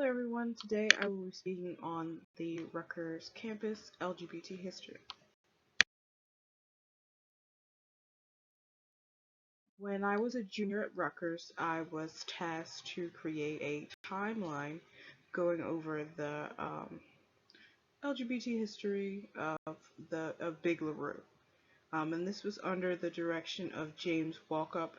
everyone. Today I will be speaking on the Rutgers campus LGBT history. When I was a junior at Rutgers, I was tasked to create a timeline going over the LGBT history of Big LaRue. And this was under the direction of James Walkup,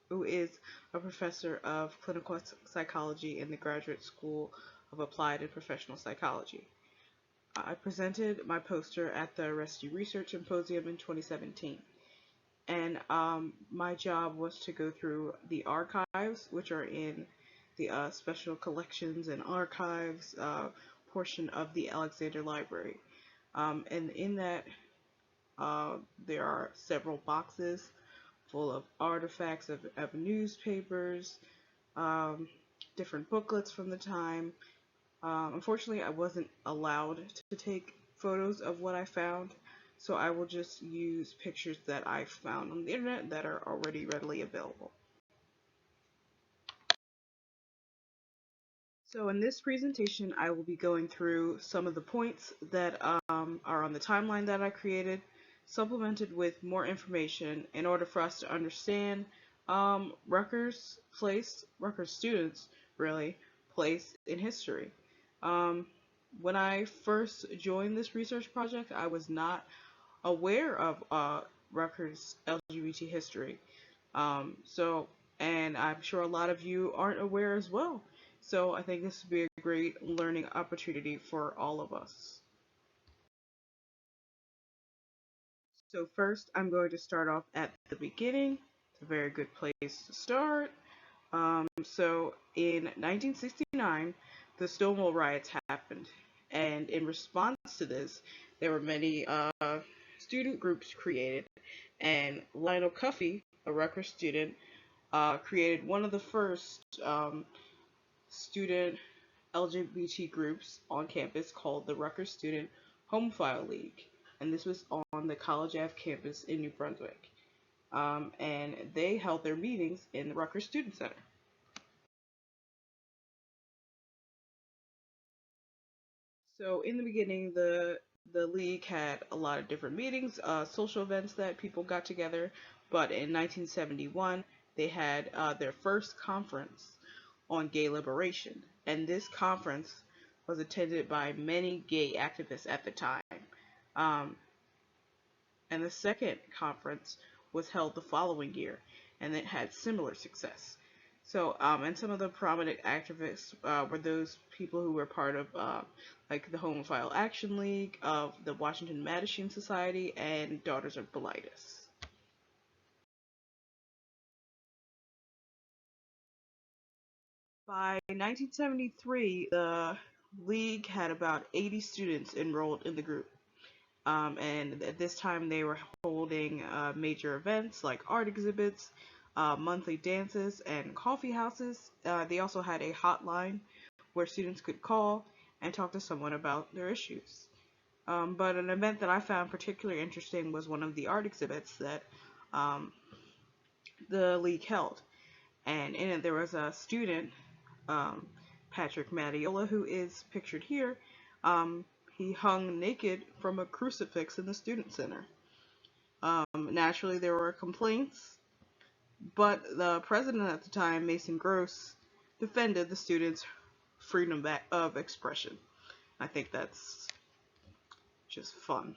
who is a professor of clinical psychology in the Graduate School of Applied and Professional Psychology. I presented my poster at the Rescue Research Symposium in 2017. And my job was to go through the archives, which are in the Special Collections and Archives portion of the Alexander Library. And in that, there are several boxes full of artifacts of newspapers, um, different booklets from the time. Unfortunately, I wasn't allowed to take photos of what I found, so I will just use pictures that I found on the internet that are already readily available. So in this presentation, I will be going through some of the points that are on the timeline that I created, supplemented with more information in order for us to understand Rutgers students, really, place in history. Um, when I first joined this research project, I was not aware of Rutgers LGBT history. And I'm sure a lot of you aren't aware as well. So I think this would be a great learning opportunity for all of us. So first, I'm going to start off at the beginning. It's a very good place to start. So in 1969, the Stonewall riots happened, and in response to this, there were many student groups created, and Lionel Cuffey, a Rutgers student, created one of the first student LGBT groups on campus called the Rutgers Student Homophile League, and this was on the College Ave campus in New Brunswick. And they held their meetings in the Rutgers Student Center. So in the beginning, the league had a lot of different meetings, social events that people got together. But in 1971, they had their first conference on gay liberation, and this conference was attended by many gay activists at the time. Um, and the second conference was held the following year, and it had similar success. So, and some of the prominent activists were those people who were part of, like the Homophile Action League, of the Washington Mattachine Society, and Daughters of Bilitis. By 1973, the league had about 80 students enrolled in the group. And at this time, they were holding major events like art exhibits, monthly dances, and coffee houses. They also had a hotline where students could call and talk to someone about their issues. But an event that I found particularly interesting was one of the art exhibits that um, the league held. And in it, there was a student, um, Patrick Mattiola, who is pictured here. Um, he hung naked from a crucifix in the student center. Naturally, there were complaints, but the president at the time, Mason Gross, defended the students' freedom of expression. I think that's just fun.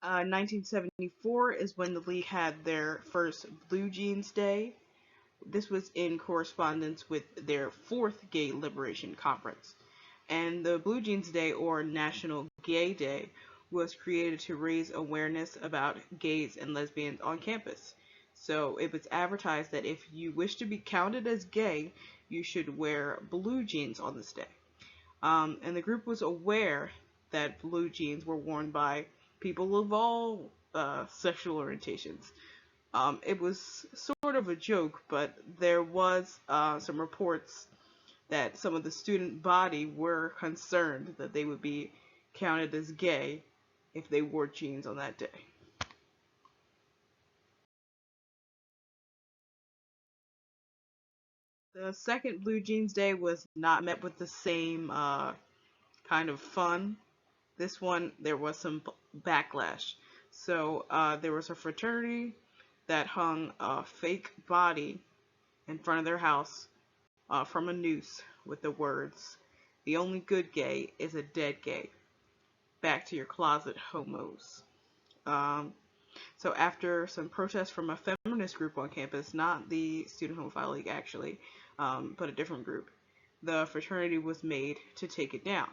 1974 is when the league had their first Blue Jeans Day. This was in correspondence with their fourth Gay Liberation Conference. And the Blue Jeans Day, or National Gay Day, was created to raise awareness about gays and lesbians on campus. So it was advertised that if you wish to be counted as gay, you should wear blue jeans on this day. And the group was aware that blue jeans were worn by people of all sexual orientations. It was sort of a joke, but there was some reports that some of the student body were concerned that they would be counted as gay if they wore jeans on that day. The second Blue Jeans Day was not met with the same kind of fun. This one, there was some backlash. So there was a fraternity that hung a fake body in front of their house from a noose with the words, "The only good gay is a dead gay. Back to your closet, homos." Um, so after some protests from a feminist group on campus, not the Student Homophile League actually, but a different group, the fraternity was made to take it down.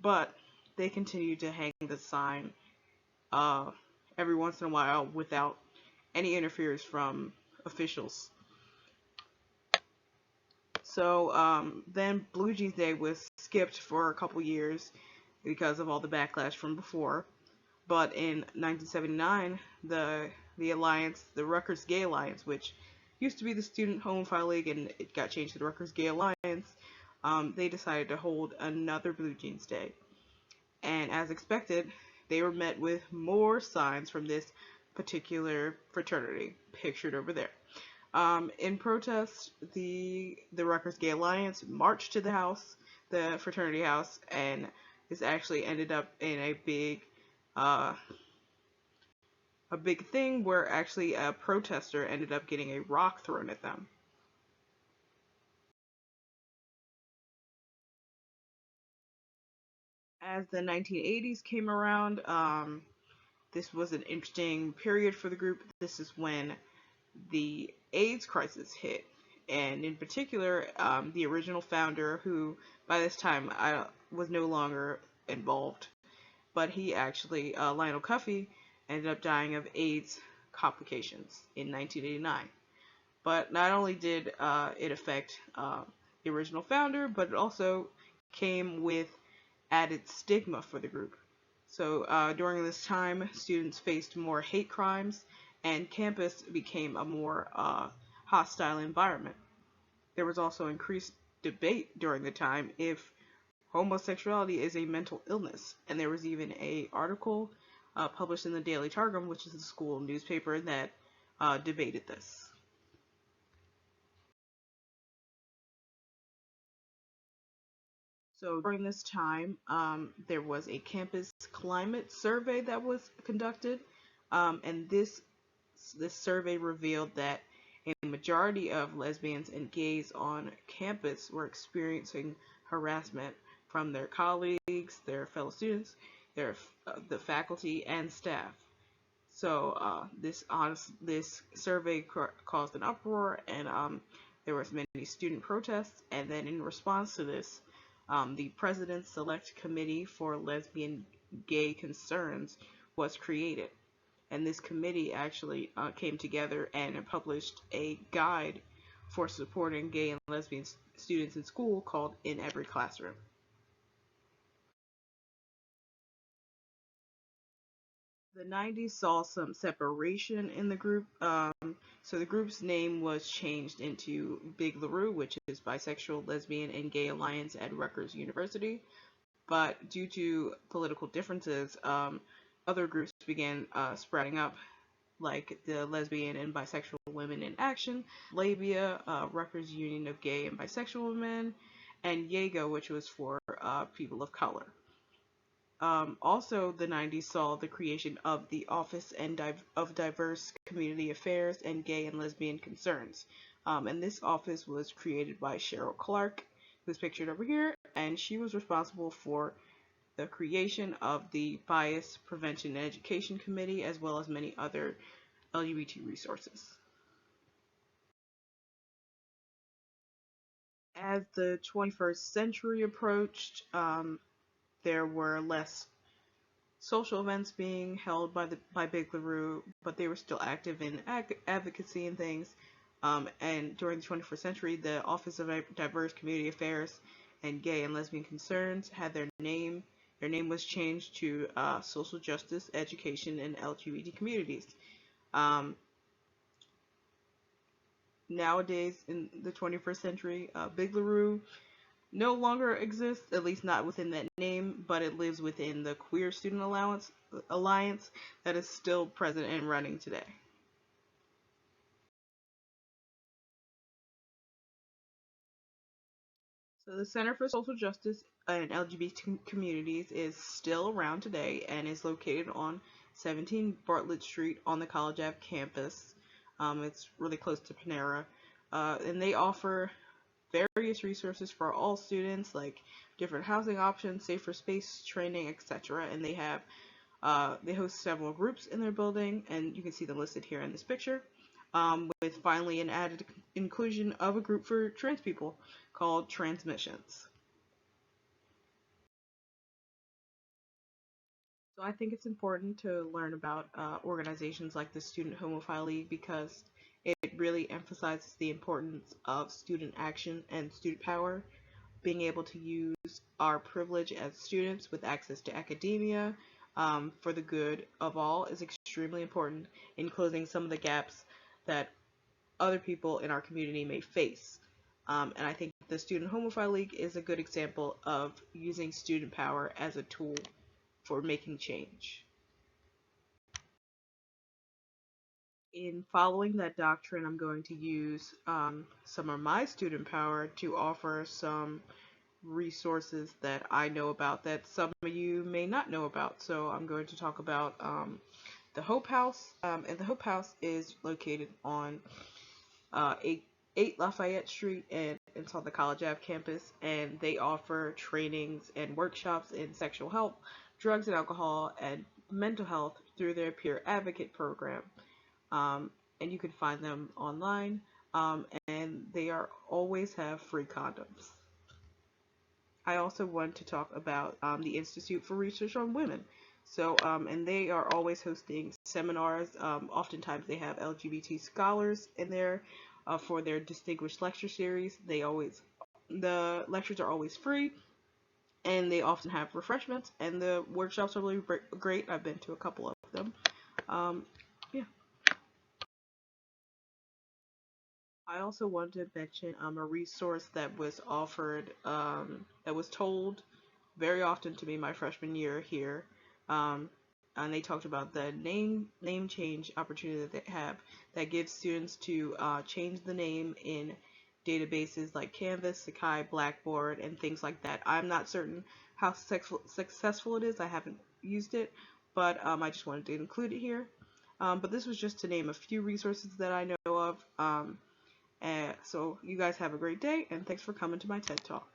But they continued to hang the sign uh, every once in a while without any interference from officials. So then Blue Jeans Day was skipped for a couple years because of all the backlash from before. But in 1979, the alliance, the Rutgers Gay Alliance, which used to be the Student Homophile League and it got changed to the Rutgers Gay Alliance, they decided to hold another Blue Jeans Day. And as expected, they were met with more signs from this particular fraternity, pictured over there. In protest, the Rutgers Gay Alliance marched to the house, the fraternity house, and this actually ended up in uh, a big thing where actually a protester ended up getting a rock thrown at them. As the 1980s came around, this was an interesting period for the group. This is when the AIDS crisis hit, and in particular, the original founder, who by this time I was no longer involved, but he actually, Lionel Cuffey, ended up dying of AIDS complications in 1989. But not only did it affect the original founder, but it also came with added stigma for the group. So during this time, students faced more hate crimes, and campus became a more hostile environment. There was also increased debate during the time if homosexuality is a mental illness, and there was even a article published in the Daily Targum, which is the school newspaper, that debated this. So during this time, there was a campus climate survey that was conducted, and this survey revealed that a majority of lesbians and gays on campus were experiencing harassment from their colleagues, their fellow students, the faculty and staff. So this survey caused an uproar, and there was many student protests. And then in response to this, the President's Select Committee for Lesbian Gay Concerns was created. And this committee actually came together and published a guide for supporting gay and lesbian students in school called In Every Classroom. The 90s saw some separation in the group. So the group's name was changed into Big LaRue, which is Bisexual, Lesbian, and Gay Alliance at Rutgers University. But due to political differences, other groups began sprouting up, like the Lesbian and Bisexual Women in Action, Labia, Rutgers Union of Gay and Bisexual Women, and YAGO, which was for people of color. Also, the 90s saw the creation of the Office of Diverse Community Affairs and Gay and Lesbian Concerns. And this office was created by Cheryl Clark, who's pictured over here, and she was responsible for the creation of the Bias Prevention and Education Committee, as well as many other LGBT resources. As the 21st century approached, there were less social events being held by Big LaRue, but they were still active in advocacy and things. And during the 21st century, the Office of Diverse Community Affairs and Gay and Lesbian Concerns had their name. Their name was changed to Social Justice, Education, and LGBT Communities. Um, Nowadays, in the 21st century, Big LaRue no longer exists, at least not within that name, but it lives within the Queer Student Alliance that is still present and running today. So the Center for Social Justice and LGBT Communities is still around today and is located on 17 Bartlett Street on the College Ave campus. It's really close to Panera. And they offer various resources for all students, like different housing options, safer space training, etc. And they host several groups in their building, and you can see them listed here in this picture. With finally an added inclusion of a group for trans people called Transmissions. So I think it's important to learn about organizations like the Student Homophile League because it really emphasizes the importance of student action and student power, being able to use our privilege as students with access to academia for the good of all is extremely important in closing some of the gaps that other people in our community may face. And I think the Student Homophile League is a good example of using student power as a tool for making change. In following that doctrine, I'm going to use some of my student power to offer some resources that I know about that some of you may not know about. So I'm going to talk about the Hope House, and the Hope House is located on 8 Lafayette Street, and it's on the College Ave campus, and they offer trainings and workshops in sexual health, drugs and alcohol, and mental health through their peer advocate program. Um, and you can find them online, and they are always have free condoms. I also want to talk about the Institute for Research on Women. So, and they are always hosting seminars. Oftentimes they have LGBT scholars in there for their distinguished lecture series. The lectures are always free, and they often have refreshments, and the workshops are really great. I've been to a couple of them. Um, yeah. I also wanted to mention a resource that was offered, that was told very often to me my freshman year here, um, and they talked about the name change opportunity that they have that gives students to change the name in databases like Canvas, Sakai, Blackboard, and things like that. I'm not certain how successful it is. I haven't used it, but I just wanted to include it here. But this was just to name a few resources that I know of. And so you guys have a great day, and thanks for coming to my TED Talk.